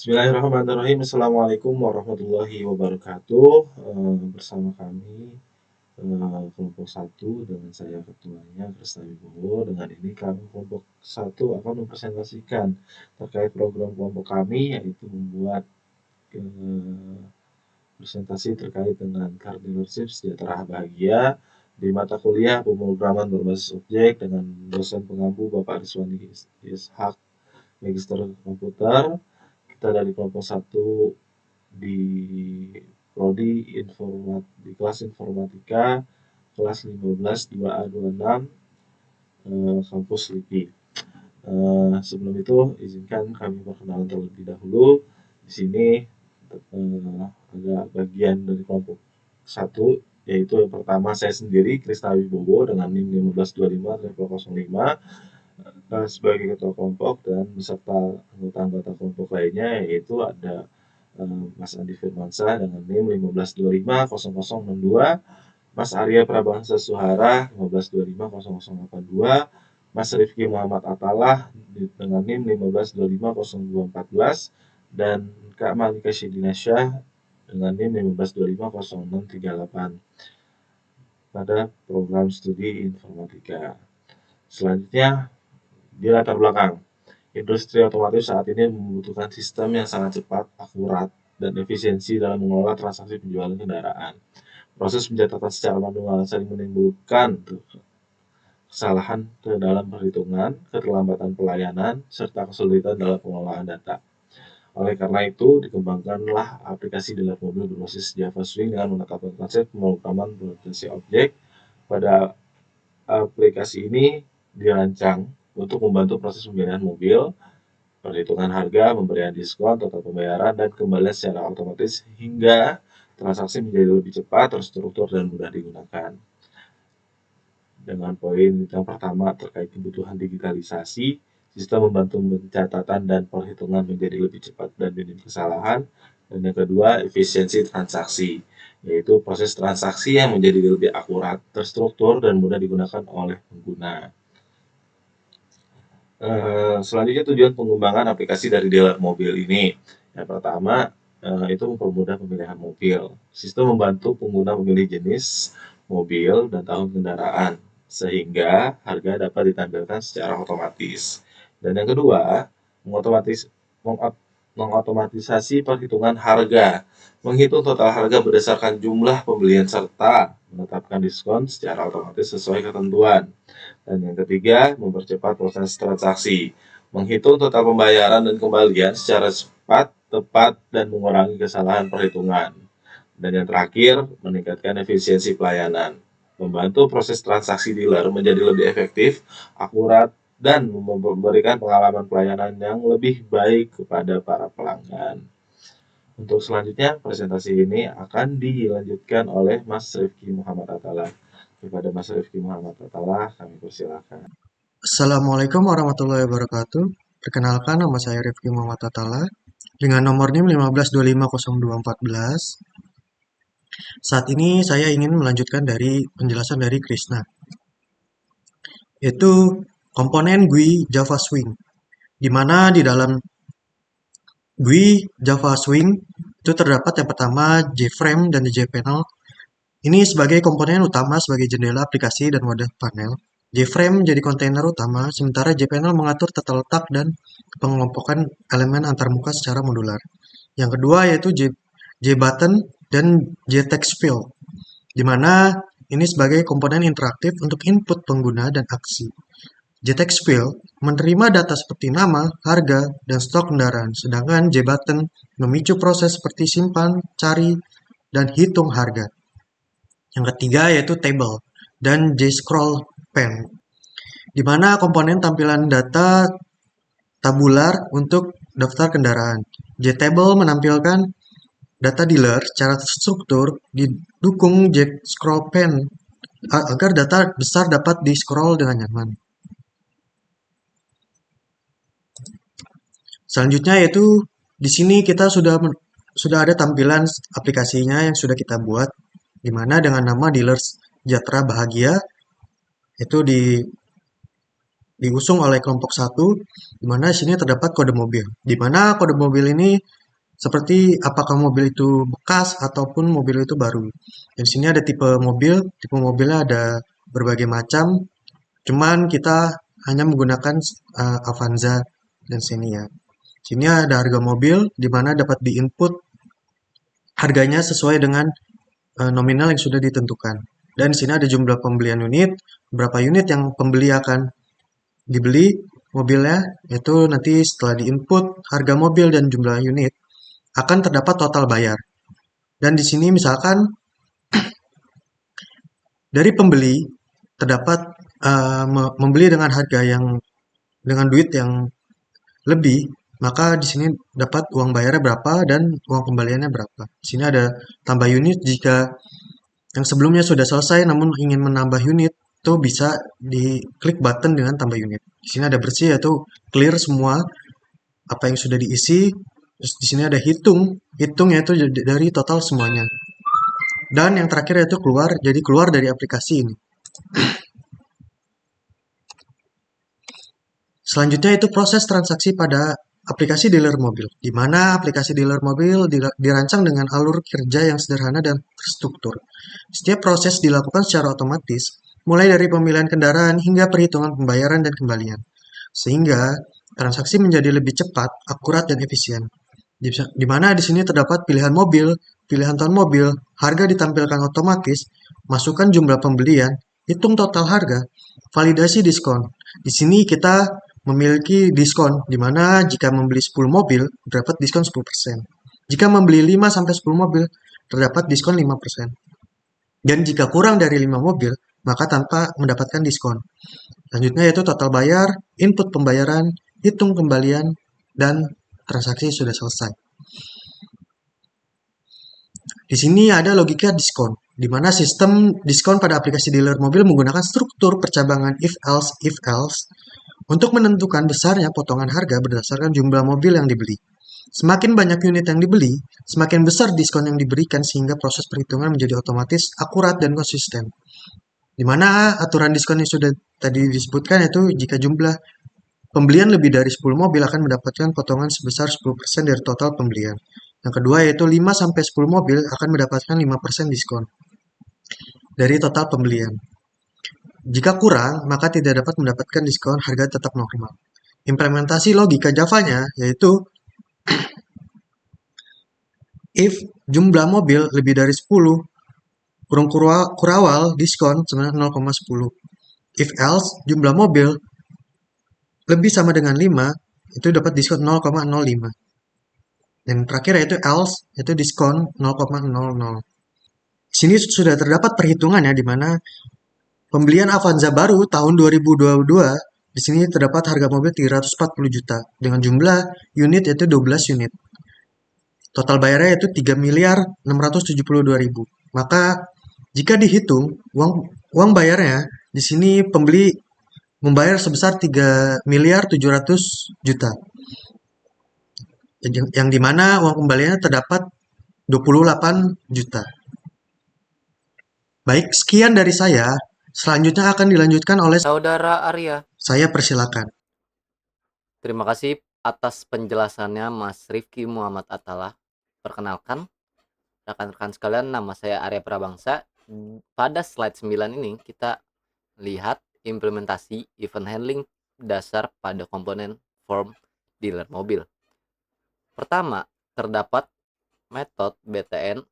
Bismillahirrahmanirrahim. Assalamualaikum warahmatullahi wabarakatuh. Bersama kami kelompok satu dengan saya ketuanya Krisna Wibowo. Dengan ini kami kelompok satu akan mempresentasikan terkait program kelompok kami, yaitu membuat eh, presentasi terkait dengan Career Leadership Sejahtera Bahagia di mata kuliah pemrograman berbasis objek dengan dosen pengampu Bapak Rizwandi Ishak, Magister Komputer. Kita dari kelompok satu di prodi di kelas informatika kelas 15 2A 26 kampus LIPI. Sebelum itu izinkan kami perkenalan terlebih dahulu. Di sini ada bagian dari kelompok satu, yaitu yang pertama saya sendiri Krisna Wibowo dengan NIM 1525-05 sebagai ketua kelompok, dan beserta anggota-anggota kelompok lainnya, yaitu ada Mas Andi Firmansyah dengan NIM 1525-0062, Mas Arya Prabangsa Suhara 1525-0082, Mas Rifki Muhammad Atalah dengan NIM 1525-0214, dan Kak Malika Syedinasyah dengan NIM 1525-0638 pada program studi informatika. Selanjutnya, di latar belakang, industri otomotif saat ini membutuhkan sistem yang sangat cepat, akurat, dan efisiensi dalam mengelola transaksi penjualan kendaraan. Proses pencatatan secara manual sering menimbulkan kesalahan dalam perhitungan, keterlambatan pelayanan, serta kesulitan dalam pengelolaan data. Oleh karena itu, dikembangkanlah aplikasi dealer mobil berbasis Java Swing dengan menetapkan konsep pemrograman berorientasi objek. Pada aplikasi ini dirancang untuk membantu proses pembiayaan mobil, perhitungan harga, pemberian diskon, total pembayaran, dan kembalian secara otomatis hingga transaksi menjadi lebih cepat, terstruktur, dan mudah digunakan. Dengan poin yang pertama terkait kebutuhan digitalisasi, sistem membantu pencatatan dan perhitungan menjadi lebih cepat dan minim kesalahan. Dan yang kedua, efisiensi transaksi, yaitu proses transaksi yang menjadi lebih akurat, terstruktur, dan mudah digunakan oleh pengguna. Selanjutnya, tujuan pengembangan aplikasi dari dealer mobil ini. Yang pertama, itu mempermudah pemilihan mobil. Sistem membantu pengguna memilih jenis mobil dan tahun kendaraan, sehingga harga dapat ditampilkan secara otomatis. Dan yang kedua, mengotomatisasi perhitungan harga, menghitung total harga berdasarkan jumlah pembelian serta menetapkan diskon secara otomatis sesuai ketentuan. Dan yang ketiga, mempercepat proses transaksi, menghitung total pembayaran dan kembalian secara cepat, tepat, dan mengurangi kesalahan perhitungan. Dan yang terakhir, meningkatkan efisiensi pelayanan, membantu proses transaksi dealer menjadi lebih efektif, akurat, dan memberikan pengalaman pelayanan yang lebih baik kepada para pelanggan. Untuk selanjutnya, presentasi ini akan dilanjutkan oleh Mas Rifki Muhammad Atalah. Kepada Mas Rifki Muhammad Atalah, kami persilakan. Assalamualaikum warahmatullahi wabarakatuh. Perkenalkan, nama saya Rifki Muhammad Atala dengan nomor NIM 15250214. Saat ini saya ingin melanjutkan dari penjelasan dari Krisna, yaitu komponen GUI Java Swing, di mana di dalam GUI Java Swing itu terdapat yang pertama JFrame dan JPanel. Ini sebagai komponen utama sebagai jendela aplikasi dan wadah panel. JFrame menjadi kontainer utama, sementara JPanel mengatur tata letak dan pengelompokan elemen antarmuka secara modular. Yang kedua yaitu JButton dan JTextField, di mana ini sebagai komponen interaktif untuk input pengguna dan aksi. JTextField menerima data seperti nama, harga, dan stok kendaraan, sedangkan JButton memicu proses seperti simpan, cari, dan hitung harga. Yang ketiga yaitu table dan JScroll pen, di mana komponen tampilan data tabular untuk daftar kendaraan. JTable menampilkan data dealer secara terstruktur, didukung JScroll pen agar data besar dapat di-scroll dengan nyaman. Selanjutnya yaitu di sini kita sudah ada tampilan aplikasinya yang sudah kita buat, di mana dengan nama Dealer Sejahtera Bahagia itu diusung oleh kelompok satu, di mana di sini terdapat kode mobil. Di mana kode mobil ini seperti apakah mobil itu bekas ataupun mobil itu baru. Dan di sini ada tipe mobilnya ada berbagai macam, cuman kita hanya menggunakan Avanza dan Xenia. Sini ada harga mobil di mana dapat diinput harganya sesuai dengan nominal yang sudah ditentukan. Dan di sini ada jumlah pembelian unit, berapa unit yang pembeli akan dibeli mobilnya, itu nanti setelah diinput harga mobil dan jumlah unit akan terdapat total bayar. Dan di sini misalkan dari pembeli terdapat membeli dengan harga yang dengan duit yang lebih, maka di sini dapat uang bayarnya berapa dan uang kembaliannya berapa. Di sini ada tambah unit jika yang sebelumnya sudah selesai namun ingin menambah unit, itu bisa diklik button dengan tambah unit. Di sini ada bersih yaitu clear semua apa yang sudah diisi. Terus di sini ada hitung yaitu dari total semuanya. Dan yang terakhir yaitu keluar, jadi keluar dari aplikasi ini. Selanjutnya itu proses transaksi pada aplikasi dealer mobil, di mana aplikasi dealer mobil dirancang dengan alur kerja yang sederhana dan terstruktur. Setiap proses dilakukan secara otomatis, mulai dari pemilihan kendaraan hingga perhitungan pembayaran dan kembalian, sehingga transaksi menjadi lebih cepat, akurat, dan efisien. Di mana di sini terdapat pilihan mobil, pilihan tahun mobil, harga ditampilkan otomatis, masukkan jumlah pembelian, hitung total harga, validasi diskon. Di sini kita memiliki diskon, di mana jika membeli 10 mobil, terdapat diskon 10%. Jika membeli 5 sampai 10 mobil, terdapat diskon 5%. Dan jika kurang dari 5 mobil, maka tanpa mendapatkan diskon. Selanjutnya yaitu total bayar, input pembayaran, hitung kembalian, dan transaksi sudah selesai. Di sini ada logika diskon, di mana sistem diskon pada aplikasi dealer mobil menggunakan struktur percabangan if-else untuk menentukan besarnya potongan harga berdasarkan jumlah mobil yang dibeli. Semakin banyak unit yang dibeli, semakin besar diskon yang diberikan sehingga proses perhitungan menjadi otomatis, akurat, dan konsisten. Di mana aturan diskon yang sudah tadi disebutkan itu jika jumlah pembelian lebih dari 10 mobil akan mendapatkan potongan sebesar 10% dari total pembelian. Yang kedua yaitu 5 sampai 10 mobil akan mendapatkan 5% diskon dari total pembelian. Jika kurang, maka tidak dapat mendapatkan diskon, harga tetap normal. Implementasi logika Java-nya yaitu if jumlah mobil lebih dari 10, kurung kurawal diskon sebenarnya 0,10. If else jumlah mobil lebih sama dengan 5, itu dapat diskon 0,05. Dan terakhir yaitu else, itu diskon 0,00. Di sini sudah terdapat perhitungan ya, di mana pembelian Avanza baru tahun 2022, di sini terdapat harga mobil 340 juta dengan jumlah unit yaitu 12 unit. Total bayarnya yaitu 3 miliar 672 ribu. Maka jika dihitung uang bayarnya di sini pembeli membayar sebesar 3 miliar 700 juta. Yang dimana uang kembaliannya terdapat 28 juta. Baik, sekian dari saya. Selanjutnya akan dilanjutkan oleh Saudara Arya. saya, persilakan. Terima kasih atas penjelasannya Mas Rifki Muhammad Atala. Perkenalkan, rekan-rekan sekalian, nama saya Arya Prabangsa. Pada slide 9 ini kita lihat implementasi event handling dasar pada komponen form dealer mobil. Pertama, terdapat metode btn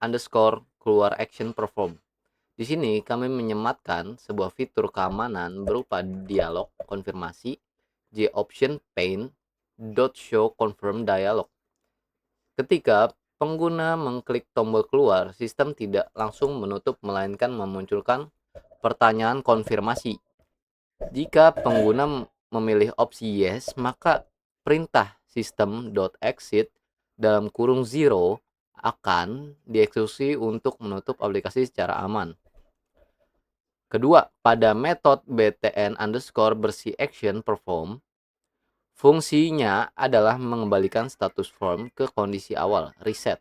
underscore keluar action perform. Di sini kami menyematkan sebuah fitur keamanan berupa dialog konfirmasi JOption pane .show confirm dialog. Ketika pengguna mengklik tombol keluar, sistem tidak langsung menutup melainkan memunculkan pertanyaan konfirmasi. Jika pengguna memilih opsi yes, maka perintah system.exit dalam kurung zero akan dieksekusi untuk menutup aplikasi secara aman. Kedua, pada metode btn underscore bersih action perform, fungsinya adalah mengembalikan status form ke kondisi awal, reset.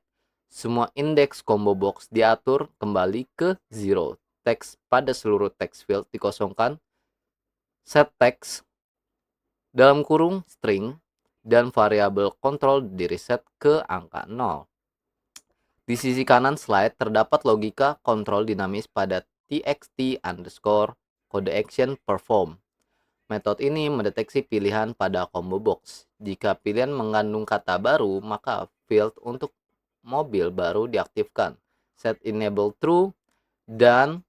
Semua indeks combo box diatur kembali ke zero. Teks pada seluruh text field dikosongkan set text dalam kurung string dan variabel kontrol di reset ke angka 0. Di sisi kanan slide terdapat logika kontrol dinamis pada txt underscore kode action perform. Metode ini mendeteksi pilihan pada combo box. Jika pilihan mengandung kata baru, maka field untuk mobil baru diaktifkan. Set enable true dan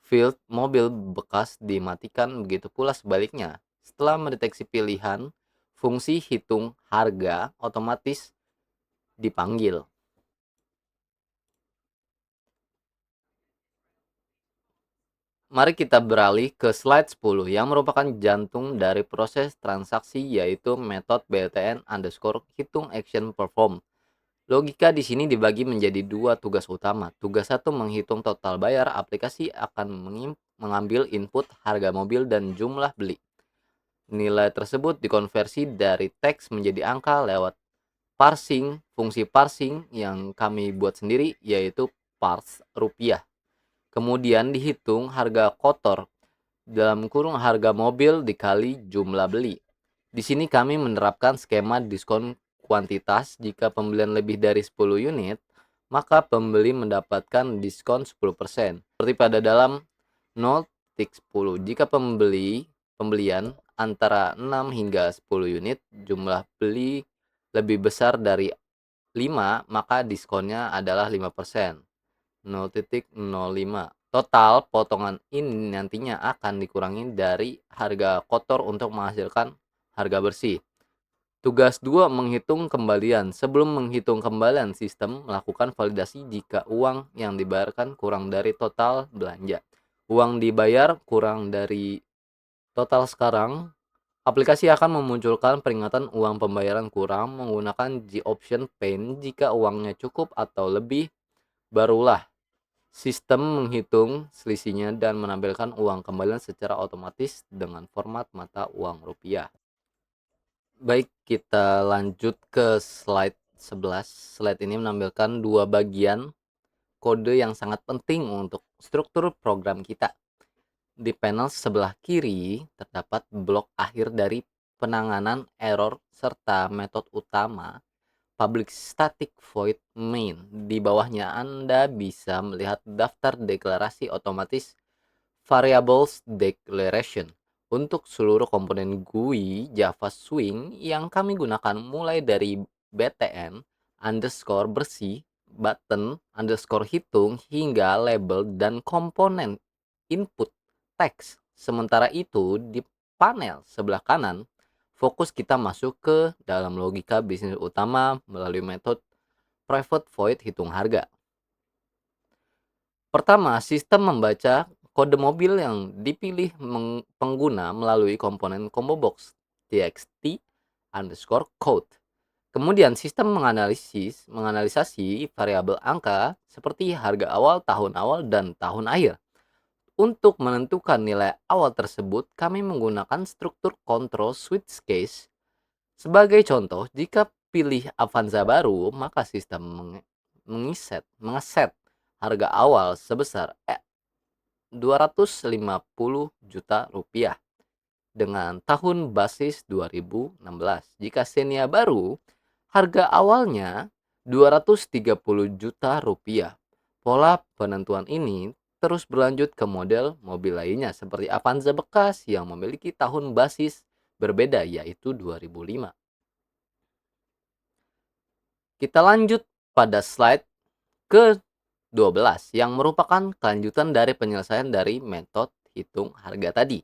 field mobil bekas dimatikan, begitu pula sebaliknya. Setelah mendeteksi pilihan, fungsi hitung harga otomatis dipanggil. Mari kita beralih ke slide 10 yang merupakan jantung dari proses transaksi, yaitu metode BTN underscore hitung action perform. Logika di sini dibagi menjadi dua tugas utama. Tugas satu menghitung total bayar. Aplikasi akan mengambil input harga mobil dan jumlah beli. Nilai tersebut dikonversi dari teks menjadi angka lewat parsing, fungsi parsing yang kami buat sendiri, yaitu parse rupiah. Kemudian dihitung harga kotor dalam kurung harga mobil dikali jumlah beli. Di sini kami menerapkan skema diskon kuantitas. Jika pembelian lebih dari 10 unit, maka pembeli mendapatkan diskon 10%. Seperti pada dalam 0-10. Jika pembelian antara 6 hingga 10 unit, jumlah beli lebih besar dari 5, maka diskonnya adalah 5%. 0,05. Total potongan ini nantinya akan dikurangi dari harga kotor untuk menghasilkan harga bersih. Tugas 2 menghitung kembalian. Sebelum menghitung kembalian, sistem melakukan validasi jika uang yang dibayarkan kurang dari total belanja. Uang dibayar kurang dari total sekarang, aplikasi akan memunculkan peringatan uang pembayaran kurang menggunakan G-Option pane. Jika uangnya cukup atau lebih, barulah sistem menghitung selisihnya dan menampilkan uang kembalian secara otomatis dengan format mata uang rupiah. Baik, kita lanjut ke slide 11. Slide ini menampilkan dua bagian kode yang sangat penting untuk struktur program kita. Di panel sebelah kiri terdapat blok akhir dari penanganan error serta metode utama public static void main. Di bawahnya Anda bisa melihat daftar deklarasi otomatis variables declaration untuk seluruh komponen GUI Java Swing yang kami gunakan, mulai dari btn underscore bersih, button underscore hitung, hingga label dan komponen input teks. Sementara itu, di panel sebelah kanan, fokus kita masuk ke dalam logika bisnis utama melalui metode private void hitung harga. Pertama, sistem membaca kode mobil yang dipilih pengguna melalui komponen combo box txt underscore code. Kemudian sistem menganalisasi variabel angka seperti harga awal, tahun awal, dan tahun akhir. Untuk menentukan nilai awal tersebut, kami menggunakan struktur control switch case. Sebagai contoh, jika pilih Avanza baru, maka sistem mengeset harga awal sebesar 250 juta rupiah dengan tahun basis 2016. Jika Xenia baru, harga awalnya 230 juta rupiah. Pola penentuan ini terus berlanjut ke model mobil lainnya seperti Avanza bekas yang memiliki tahun basis berbeda, yaitu 2005. Kita lanjut pada slide ke-12 yang merupakan kelanjutan dari penyelesaian dari metode hitung harga tadi.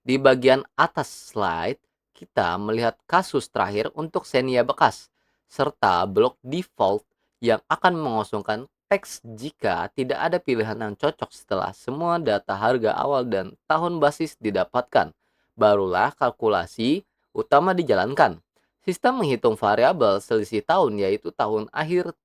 Di bagian atas slide, kita melihat kasus terakhir untuk Xenia bekas serta blok default yang akan mengosongkan teks jika tidak ada pilihan yang cocok. Setelah semua data harga awal dan tahun basis didapatkan, barulah kalkulasi utama dijalankan. Sistem menghitung variabel selisih tahun, yaitu tahun akhir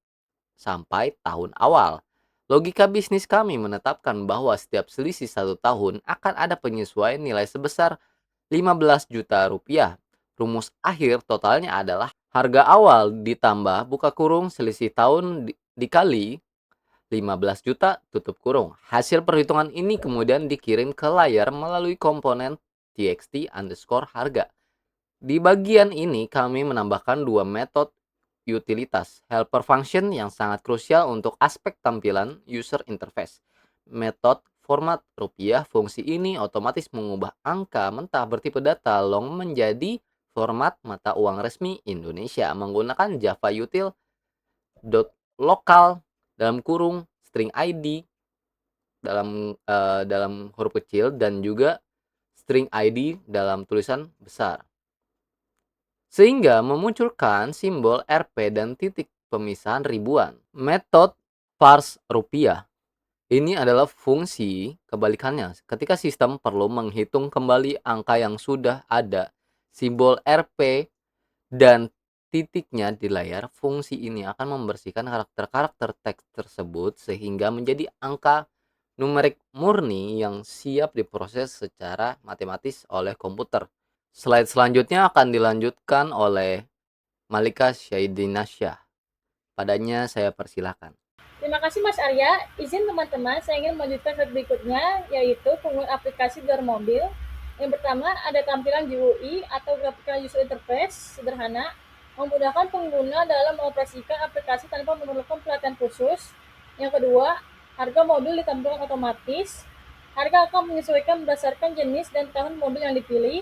sampai tahun awal. Logika bisnis kami menetapkan bahwa setiap selisih 1 tahun akan ada penyesuaian nilai sebesar 15 juta rupiah. Rumus akhir totalnya adalah harga awal ditambah buka kurung selisih tahun dikali 15 juta tutup kurung. Hasil perhitungan ini kemudian dikirim ke layar melalui komponen txt_harga. Di bagian ini kami menambahkan dua metode utilitas helper function yang sangat krusial untuk aspek tampilan user interface. Metode format rupiah, fungsi ini otomatis mengubah angka mentah bertipe data long menjadi format mata uang resmi Indonesia menggunakan Java util .lokal dalam kurung string ID dalam huruf kecil dan juga string ID dalam tulisan besar. Sehingga memunculkan simbol Rp dan titik pemisahan ribuan. Metode parse rupiah. Ini adalah fungsi kebalikannya. Ketika sistem perlu menghitung kembali angka yang sudah ada, simbol Rp dan titiknya di layar, fungsi ini akan membersihkan karakter-karakter teks tersebut sehingga menjadi angka numerik murni yang siap diproses secara matematis oleh komputer. Slide selanjutnya akan dilanjutkan oleh Malika Syaidinasyah. Padanya saya persilahkan. Terima kasih Mas Arya. Izin teman-teman, saya ingin melanjutkan slide berikutnya, yaitu penggunaan aplikasi di luar mobil. Yang pertama, ada tampilan GUI atau Graphical User Interface sederhana, memudahkan pengguna dalam mengoperasikan aplikasi tanpa memerlukan pelatihan khusus. Yang kedua, harga mobil ditampilkan otomatis. Harga akan menyesuaikan berdasarkan jenis dan tahun mobil yang dipilih.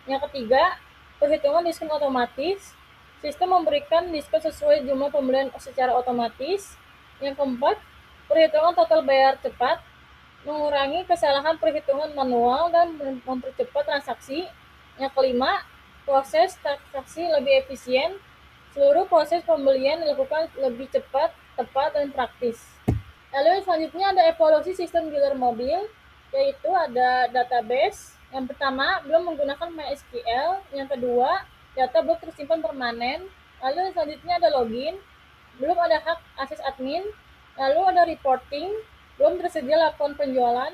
Yang ketiga, perhitungan diskon otomatis. Sistem memberikan diskon sesuai jumlah pembelian secara otomatis. Yang keempat, perhitungan total bayar cepat, mengurangi kesalahan perhitungan manual dan mempercepat transaksi. Yang kelima, proses transaksi lebih efisien. Seluruh proses pembelian dilakukan lebih cepat, tepat, dan praktis. Lalu selanjutnya ada evaluasi sistem dealer mobil, yaitu ada database. Yang pertama, belum menggunakan MySQL. Yang kedua, data belum tersimpan permanen. Lalu selanjutnya ada login, belum ada hak akses admin. Lalu ada reporting, belum tersedia laporan penjualan.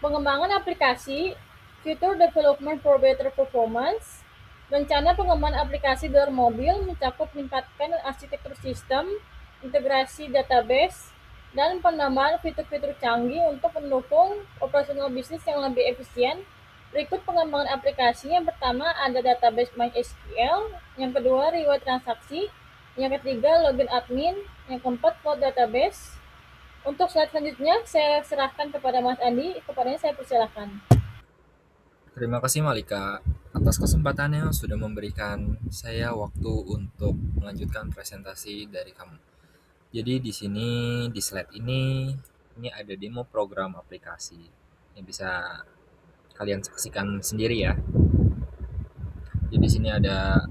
Pengembangan aplikasi, future development for better performance. Rencana pengembangan aplikasi dalam mobil mencakup meningkatkan arsitektur sistem, integrasi database, dan penambahan fitur-fitur canggih untuk mendukung operasional bisnis yang lebih efisien. Berikut pengembangan aplikasi. Yang pertama ada database MySQL, yang kedua riwayat transaksi, yang ketiga login admin, yang keempat cloud database. Untuk slide selanjutnya saya serahkan kepada Mas Andi, kepadanya saya persilahkan. Terima kasih Malika atas kesempatannya sudah memberikan saya waktu untuk melanjutkan presentasi dari kamu. Jadi di sini di slide ini ada demo program aplikasi yang bisa kalian saksikan sendiri ya. Jadi di sini ada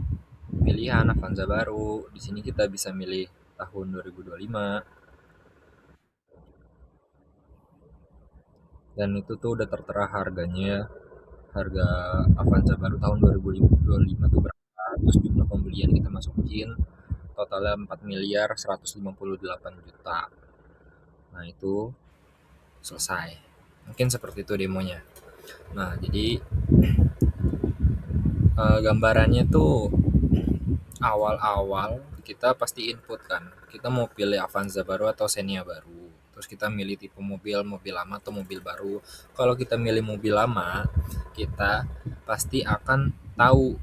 pilihan Avanza baru. Di sini kita bisa milih tahun 2025. Dan itu tuh udah tertera harganya. Harga Avanza baru tahun 2025 tuh berapa, terus jumlah pembelian kita masukin totalnya 4 miliar 158 juta. Nah itu selesai, mungkin seperti itu demonya. Nah jadi gambarannya tuh awal-awal kita pasti input kan, kita mau pilih Avanza baru atau Xenia baru, terus kita milih tipe mobil lama atau mobil baru. Kalau kita milih mobil lama, kita pasti akan tahu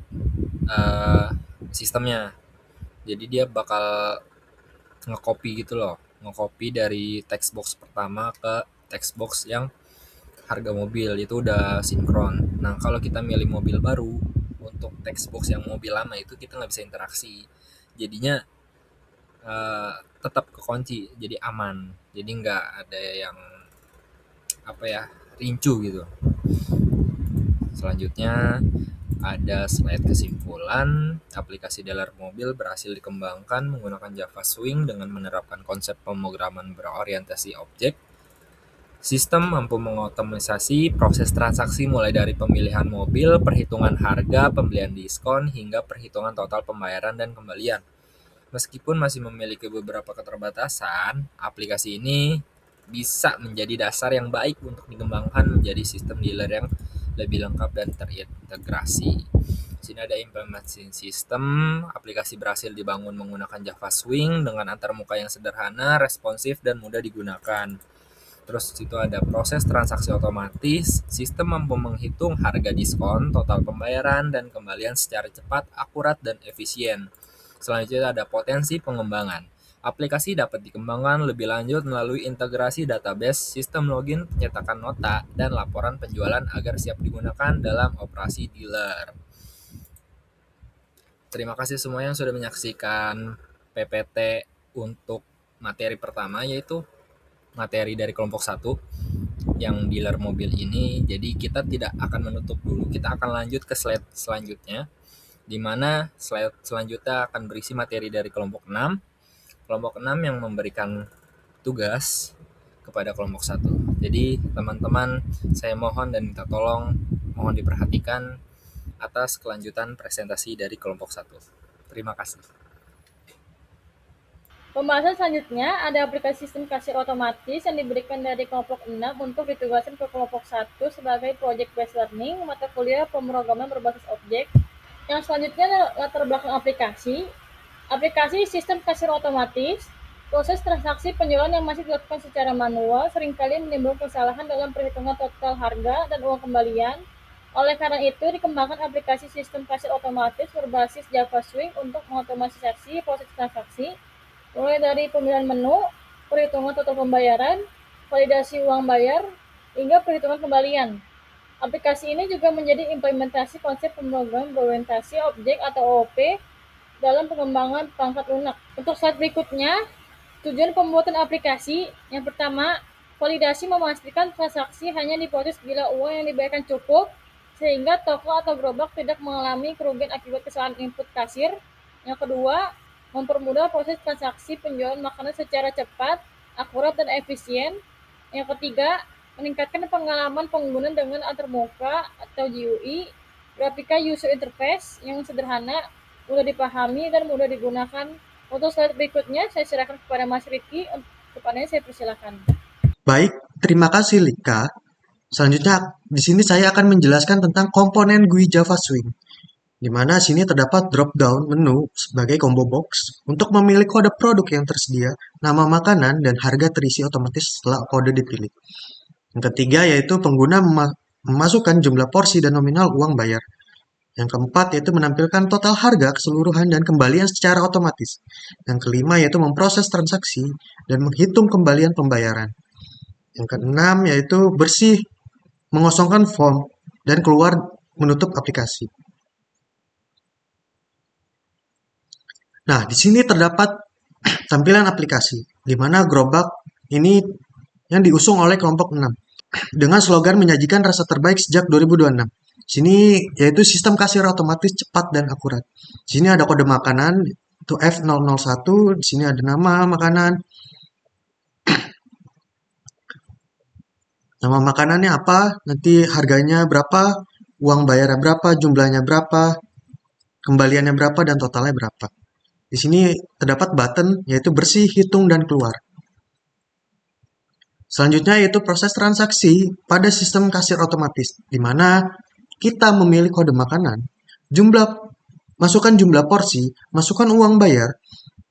sistemnya. Jadi dia bakal nge-copy gitu loh, nge-copy dari text box pertama ke text box yang harga mobil, itu udah sinkron. Nah kalau kita milih mobil baru, untuk text box yang mobil lama itu kita nggak bisa interaksi, jadinya tetap kekunci, jadi aman, jadi nggak ada yang rincu gitu. Selanjutnya ada slide kesimpulan. Aplikasi dealer mobil berhasil dikembangkan menggunakan Java Swing dengan menerapkan konsep pemrograman berorientasi objek. Sistem mampu mengotomatisasi proses transaksi mulai dari pemilihan mobil, perhitungan harga, pembelian diskon, hingga perhitungan total pembayaran dan kembalian. Meskipun masih memiliki beberapa keterbatasan, aplikasi ini bisa menjadi dasar yang baik untuk dikembangkan menjadi sistem dealer yang lebih lengkap dan terintegrasi. Di sini ada implementasi sistem. Aplikasi berhasil dibangun menggunakan Java Swing dengan antarmuka yang sederhana, responsif, dan mudah digunakan. Terus itu ada proses transaksi otomatis, sistem mampu menghitung harga diskon, total pembayaran, dan kembalian secara cepat, akurat, dan efisien. Selanjutnya ada potensi pengembangan. Aplikasi dapat dikembangkan lebih lanjut melalui integrasi database, sistem login, penyetakan nota, dan laporan penjualan agar siap digunakan dalam operasi dealer. Terima kasih semua yang sudah menyaksikan PPT untuk materi pertama, yaitu materi dari kelompok 1 yang dealer mobil ini. Jadi kita tidak akan menutup dulu, kita akan lanjut ke slide selanjutnya, di mana slide selanjutnya akan berisi materi dari kelompok 6. Kelompok 6 yang memberikan tugas kepada kelompok 1. Jadi teman-teman, saya mohon dan minta tolong, mohon diperhatikan atas kelanjutan presentasi dari kelompok 1. Terima kasih. Pembahasan selanjutnya ada aplikasi sistem kasir otomatis yang diberikan dari kelompok 6 untuk ditugaskan ke kelompok 1 sebagai project based learning mata kuliah pemrograman berbasis objek. Yang selanjutnya adalah latar belakang aplikasi. Aplikasi sistem kasir otomatis, proses transaksi penjualan yang masih dilakukan secara manual seringkali menimbulkan kesalahan dalam perhitungan total harga dan uang kembalian. Oleh karena itu, dikembangkan aplikasi sistem kasir otomatis berbasis Java Swing untuk mengotomatisasi proses transaksi, mulai dari pemilihan menu, perhitungan total pembayaran, validasi uang bayar, hingga perhitungan kembalian. Aplikasi ini juga menjadi implementasi konsep pemrograman berorientasi objek atau OOP dalam pengembangan perangkat lunak. Untuk slide berikutnya, tujuan pembuatan aplikasi, yang pertama, validasi memastikan transaksi hanya diproses bila uang yang dibayarkan cukup, sehingga toko atau gerobak tidak mengalami kerugian akibat kesalahan input kasir. Yang kedua, mempermudah proses transaksi penjualan makanan secara cepat, akurat, dan efisien. Yang ketiga, meningkatkan pengalaman pengguna dengan antarmuka atau GUI, grafika user interface yang sederhana, mudah dipahami, dan mudah digunakan. Untuk slide berikutnya, saya serahkan kepada Mas Rifki. Kepadanya saya persilakan. Baik, terima kasih Lika. Selanjutnya, di sini saya akan menjelaskan tentang komponen GUI Java Swing, di mana sini terdapat drop-down menu sebagai combo box untuk memilih kode produk yang tersedia, nama makanan, dan harga terisi otomatis setelah kode dipilih. Yang ketiga yaitu pengguna memasukkan jumlah porsi dan nominal uang bayar. Yang keempat yaitu menampilkan total harga keseluruhan dan kembalian secara otomatis. Yang kelima yaitu memproses transaksi dan menghitung kembalian pembayaran. Yang keenam yaitu bersih, mengosongkan form, dan keluar menutup aplikasi. Nah, di sini terdapat tampilan aplikasi, di mana gerobak ini yang diusung oleh kelompok 6 dengan slogan menyajikan rasa terbaik sejak 2026. Sini yaitu sistem kasir otomatis cepat dan akurat. Sini ada kode makanan itu F001, di sini ada nama makanan. Nama makanannya apa, nanti harganya berapa, uang bayarnya berapa, jumlahnya berapa, kembaliannya berapa, dan totalnya berapa. Di sini terdapat button yaitu bersih, hitung, dan keluar. Selanjutnya yaitu proses transaksi pada sistem kasir otomatis, di mana kita memilih kode makanan, masukkan jumlah porsi, masukkan uang bayar,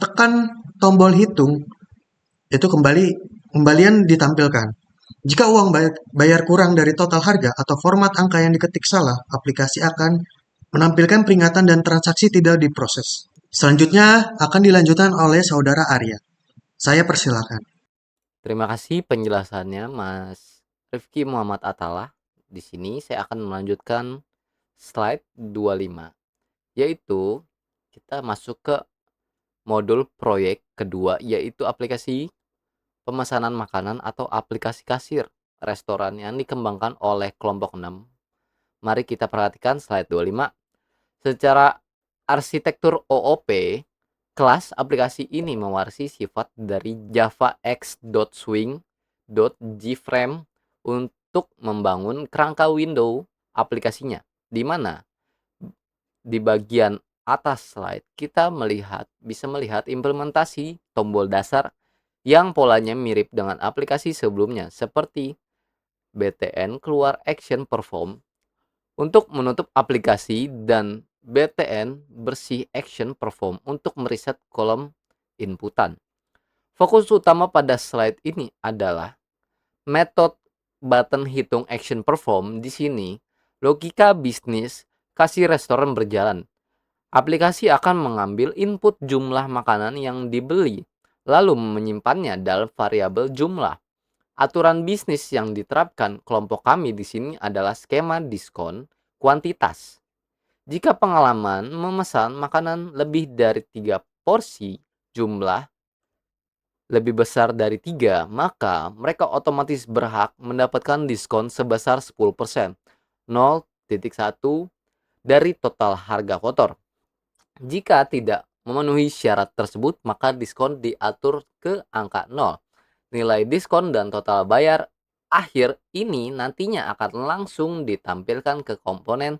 tekan tombol hitung, itu kembalian ditampilkan. Jika uang bayar kurang dari total harga atau format angka yang diketik salah, aplikasi akan menampilkan peringatan dan transaksi tidak diproses. Selanjutnya akan dilanjutkan oleh Saudara Arya. Saya persilakan. Terima kasih penjelasannya Mas Rifki Muhammad Atala. Di sini saya akan melanjutkan slide 25, yaitu kita masuk ke modul proyek kedua, yaitu aplikasi pemesanan makanan atau aplikasi kasir restoran yang dikembangkan oleh kelompok 6. Mari kita perhatikan slide 25. Secara arsitektur OOP, kelas aplikasi ini mewarisi sifat dari Java X.Swing.gframe untuk membangun kerangka window aplikasinya, di mana di bagian atas slide kita bisa melihat implementasi tombol dasar yang polanya mirip dengan aplikasi sebelumnya seperti BTN keluar action perform untuk menutup aplikasi dan BTN bersih action perform untuk mereset kolom inputan. Fokus utama pada slide ini adalah metode button hitung action perform di sini, logika bisnis kasih restoran berjalan. Aplikasi akan mengambil input jumlah makanan yang dibeli, lalu menyimpannya dalam variabel jumlah. Aturan bisnis yang diterapkan kelompok kami di sini adalah skema diskon kuantitas. Jika pengalaman memesan makanan lebih dari 3 porsi jumlah lebih besar dari 3, maka mereka otomatis berhak mendapatkan diskon sebesar 10%, 0,1 dari total harga kotor. Jika tidak memenuhi syarat tersebut, maka diskon diatur ke angka 0. Nilai diskon dan total bayar akhir ini nantinya akan langsung ditampilkan ke komponen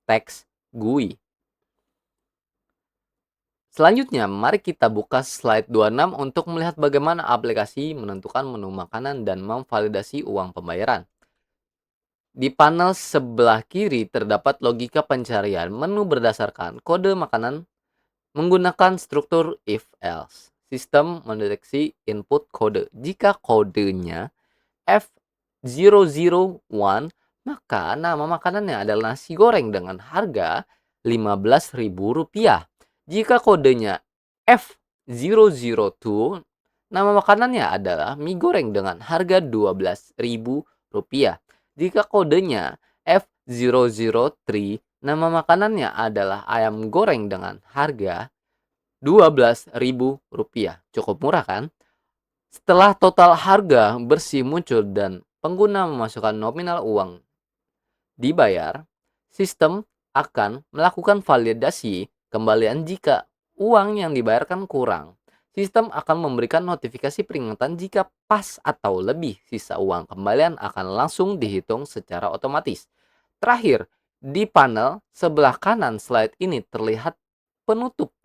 teks GUI. Selanjutnya, mari kita buka slide 26 untuk melihat bagaimana aplikasi menentukan menu makanan dan memvalidasi uang pembayaran. Di panel sebelah kiri terdapat logika pencarian menu berdasarkan kode makanan menggunakan struktur if-else. Sistem mendeteksi input kode. Jika kodenya F001, maka nama makanannya adalah nasi goreng dengan harga Rp15.000. Jika kodenya F002, nama makanannya adalah mie goreng dengan harga Rp12.000. Jika kodenya F003, nama makanannya adalah ayam goreng dengan harga Rp12.000. Cukup murah kan? Setelah total harga bersih muncul dan pengguna memasukkan nominal uang dibayar, sistem akan melakukan validasi kembalian jika uang yang dibayarkan kurang. Sistem akan memberikan notifikasi peringatan jika pas atau lebih. Sisa uang kembalian akan langsung dihitung secara otomatis. Terakhir, di panel sebelah kanan slide ini terlihat penutup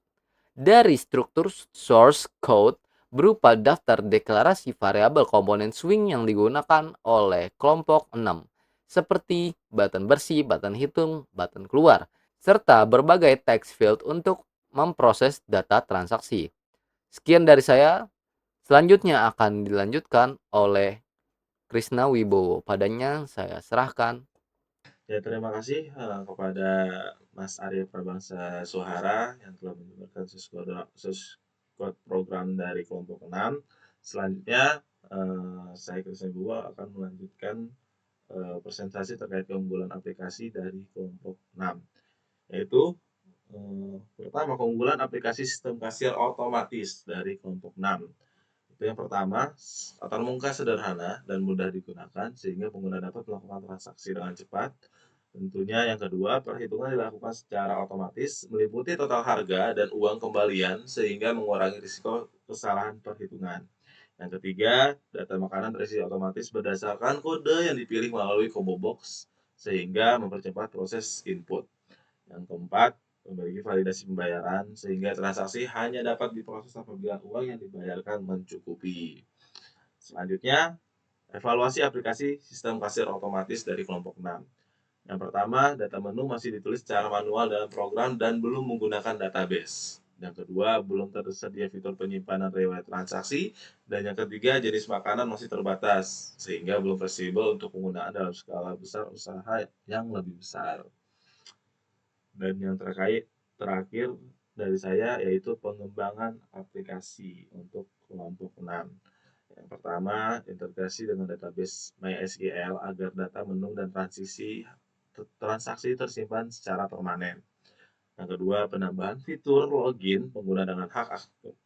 dari struktur source code berupa daftar deklarasi variabel komponen swing yang digunakan oleh kelompok 6, seperti button bersih, button hitung, button keluar, serta berbagai text field untuk memproses data transaksi. Sekian dari saya, selanjutnya akan dilanjutkan oleh Krishna Wibowo. Padanya saya serahkan. Ya, terima kasih kepada Mas Arya Prabangsa Suhara yang telah menyebarkan source code program dari kelompok 6. Selanjutnya, saya Krishna Wibowo akan melanjutkan presentasi terkait keunggulan aplikasi dari kelompok 6, yaitu pertama, keunggulan aplikasi sistem kasir otomatis dari kelompok 6. Itu yang pertama, tata muka sederhana dan mudah digunakan sehingga pengguna dapat melakukan transaksi dengan cepat. Tentunya yang kedua, perhitungan dilakukan secara otomatis meliputi total harga dan uang kembalian sehingga mengurangi risiko kesalahan perhitungan. Yang ketiga, data makanan terisi otomatis berdasarkan kode yang dipilih melalui combo box sehingga mempercepat proses input. Yang keempat, memiliki validasi pembayaran sehingga transaksi hanya dapat diproses apabila uang yang dibayarkan mencukupi. Selanjutnya, evaluasi aplikasi sistem kasir otomatis dari kelompok 6. Yang pertama, data menu masih ditulis secara manual dalam program dan belum menggunakan database. Yang kedua, belum tersedia fitur penyimpanan riwayat transaksi. Dan yang ketiga, jenis makanan masih terbatas, sehingga belum fleksibel untuk penggunaan dalam skala besar usaha yang lebih besar. Dan yang terakhir dari saya yaitu pengembangan aplikasi untuk kelompok 6. Yang pertama, integrasi dengan database MySQL agar data menu dan transaksi tersimpan secara permanen. Yang kedua, penambahan fitur login pengguna dengan hak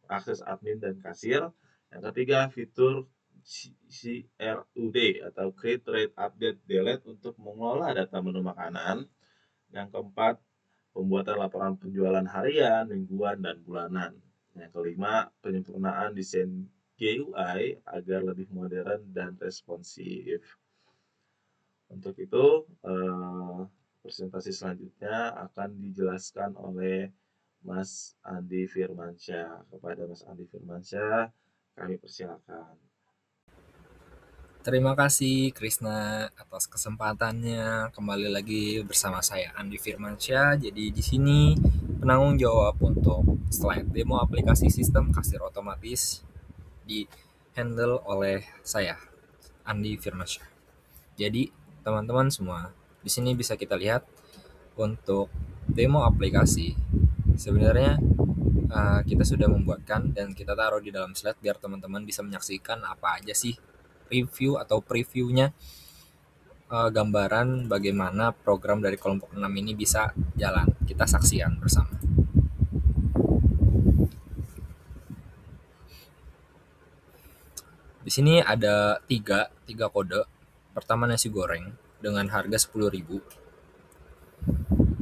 akses admin dan kasir. Yang ketiga, fitur CRUD atau Create, Rate, Update, Delete untuk mengelola data menu makanan. Yang keempat, pembuatan laporan penjualan harian, mingguan, dan bulanan. Yang kelima, penyempurnaan desain GUI agar lebih modern dan responsif. Untuk itu, presentasi selanjutnya akan dijelaskan oleh Mas Andi Firmansyah. Kepada Mas Andi Firmansyah, kami persilakan. Terima kasih Krishna atas kesempatannya. Kembali lagi bersama saya Andi Firmansyah. Jadi di sini penanggung jawab untuk slide demo aplikasi sistem kasir otomatis di handle oleh saya Andi Firmansyah. Jadi teman-teman semua, di sini bisa kita lihat untuk demo aplikasi. Sebenarnya kita sudah membuatkan dan kita taruh di dalam slide biar teman-teman bisa menyaksikan apa aja sih review atau previewnya, gambaran bagaimana program dari kelompok 6 ini bisa jalan. Kita saksikan bersama. Di sini ada tiga kode. Pertama nasi goreng dengan harga 10.000.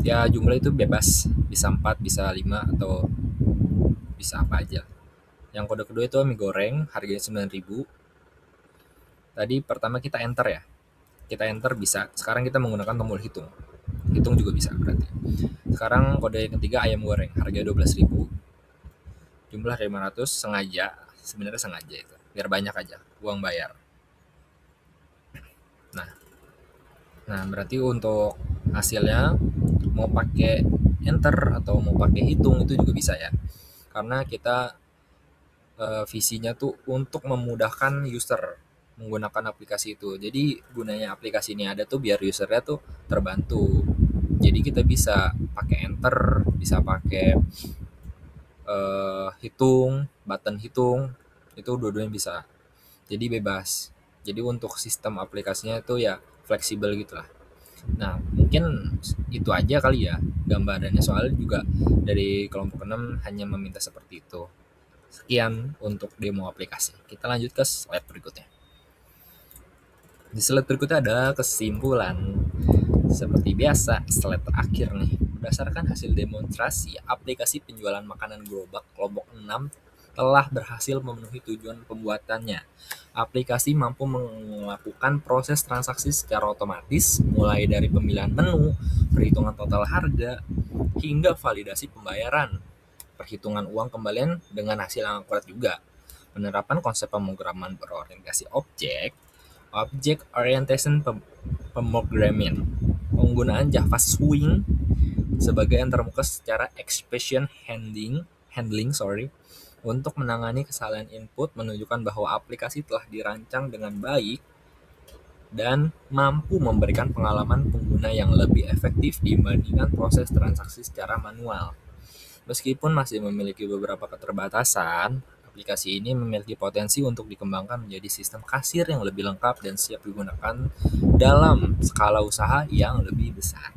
Ya jumlah itu bebas, bisa 4, bisa 5, atau bisa apa aja. Yang kode kedua itu mie goreng, harganya 9.000. Tadi pertama kita enter ya. Kita enter bisa. Sekarang kita menggunakan tombol hitung. Hitung juga bisa berarti. Sekarang kode yang ketiga ayam goreng, harganya 12.000. Jumlah 500, sengaja. Sebenarnya sengaja itu. Biar banyak aja uang bayar. Nah, berarti untuk hasilnya mau pakai enter atau mau pakai hitung itu juga bisa ya. Karena kita visinya tuh untuk memudahkan user menggunakan aplikasi itu. Jadi gunanya aplikasi ini ada tuh biar usernya tuh terbantu. Jadi kita bisa pakai enter, bisa pakai hitung, button hitung, itu dua-duanya bisa. Jadi bebas. Jadi untuk sistem aplikasinya itu ya fleksibel gitu lah. Nah, mungkin itu aja kali ya gambarannya, soalnya juga dari kelompok 6 hanya meminta seperti itu. Sekian untuk demo aplikasi. Kita lanjut ke slide berikutnya. Di slide berikutnya ada kesimpulan. Seperti biasa, slide terakhir nih. Berdasarkan hasil demonstrasi, aplikasi penjualan makanan gerobak kelompok 6 telah berhasil memenuhi tujuan pembuatannya. Aplikasi mampu melakukan proses transaksi secara otomatis, mulai dari pemilihan menu, perhitungan total harga, hingga validasi pembayaran. Perhitungan uang kembalian dengan hasil yang akurat juga. Penerapan konsep pemrograman berorientasi objek orientation pemrogramming, penggunaan Java Swing sebagai antarmuka secara expression handling untuk menangani kesalahan input, menunjukkan bahwa aplikasi telah dirancang dengan baik dan mampu memberikan pengalaman pengguna yang lebih efektif dibandingkan proses transaksi secara manual. Meskipun masih memiliki beberapa keterbatasan, aplikasi ini memiliki potensi untuk dikembangkan menjadi sistem kasir yang lebih lengkap dan siap digunakan dalam skala usaha yang lebih besar.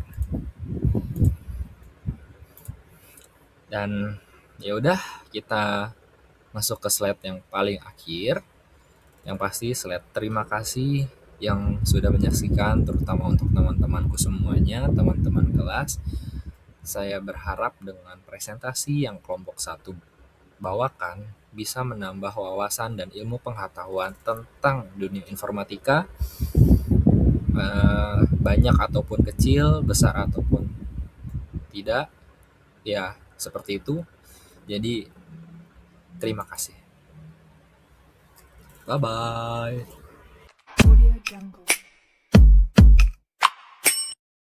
Dan ya udah, kita masuk ke slide yang paling akhir. Yang pasti slide terima kasih yang sudah menyaksikan, terutama untuk teman-temanku semuanya, teman-teman kelas. Saya berharap dengan presentasi yang kelompok 1 bawakan bisa menambah wawasan dan ilmu pengetahuan tentang dunia informatika, banyak ataupun kecil, besar ataupun tidak, ya seperti itu. Jadi terima kasih. Bye-bye. Audio Jungle.